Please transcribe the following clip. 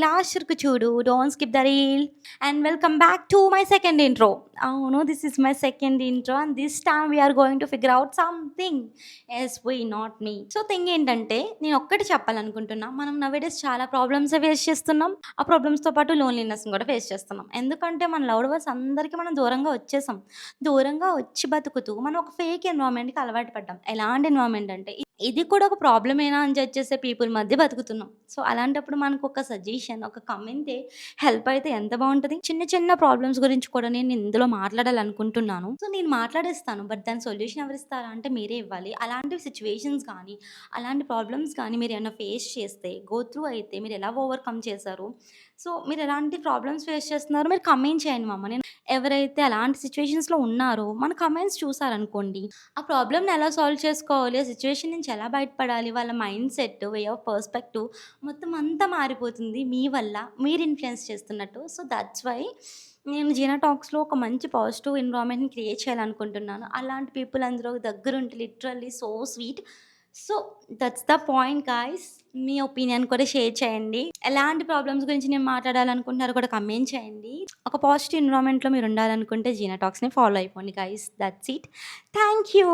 Last చూడు. Don't skip the reel. And welcome back to my second intro. అవును, this is my second intro and this time we're going to figure out something. Yes why not me. So thing ఏంటంటే నేను ఒక్కటి చెప్పాలనుకుంటున్నా. మనం nowadays చాలా problems face చేస్తున్నాం. ఆ ప్రాబ్లమ్స్తో పాటు loneliness కూడా ఫేస్ చేస్తున్నాం. ఎందుకంటే మన లవ్డ్ వన్స్ అందరికీ మనం దూరంగా వచ్చేసాం. దూరంగా వచ్చి బతుకుతూ మనం ఒక ఫేక్ ఎన్విరాన్మెంట్కి అలవాటు పడ్డాం. ఎలాంటి ఎన్విరాన్మెంట్ అంటే ఇది కూడా ఒక ప్రాబ్లమేనా అని జడ్జ్ చేసే పీపుల్ మధ్య బతుకుతున్నాం. సో అలాంటప్పుడు మనకు ఒక సజెషన్, ఒక కమెంటే హెల్ప్ అయితే ఎంత బాగుంటుంది. చిన్న చిన్న ప్రాబ్లమ్స్ గురించి కూడా నేను ఇందులో మాట్లాడాలనుకుంటున్నాను. సో నేను మాట్లాడేస్తాను, బట్ దాని సొల్యూషన్ ఎవరిస్తారా అంటే మీరే ఇవ్వాలి. అలాంటి సిచ్యువేషన్స్ కానీ అలాంటి ప్రాబ్లమ్స్ కానీ మీరు ఏమైనా ఫేస్ చేస్తే, గో త్రూ అయితే మీరు ఎలా ఓవర్కమ్ చేశారు, సో మీరు ఎలాంటి ప్రాబ్లమ్స్ ఫేస్ చేస్తున్నారో మీరు కమెంట్ చేయండి మమ్మ. నేను ఎవరైతే అలాంటి సిచ్యువేషన్స్లో ఉన్నారో మన కమెంట్స్ చూసారనుకోండి, ఆ ప్రాబ్లమ్ని ఎలా సాల్వ్ చేసుకోవాలి, ఆ సిచ్యువేషన్ నుంచి ఎలా బయటపడాలి, వాళ్ళ mind set, way of perspective మొత్తం అంతా మారిపోతుంది మీ వల్ల, మీరు ఇన్‌ఫ్లుయెన్స్ చేస్తున్నట్టు. సో దట్స్ వై నేను జీనా టాక్స్‌లో ఒక మంచి పాజిటివ్ ఎన్విరాన్మెంట్‌ని క్రియేట్ చేయాలనుకుంటున్నాను. అలాంటి పీపుల్ అందరూ దగ్గరుంటే literally so sweet. So that's the point guys. మీ ఒపీనియన్ కూడా షేర్ చేయండి. ఎలాంటి ప్రాబ్లమ్స్ గురించి నేను మాట్లాడాలనుకుంటున్నారో కూడా కమెంట్ చేయండి. ఒక పాజిటివ్ ఎన్విరాన్మెంట్‌లో మీరు ఉండాలనుకుంటే జీనా టాక్స్‌ని ఫాలో అయిపోండి guys. That's it. Thank you.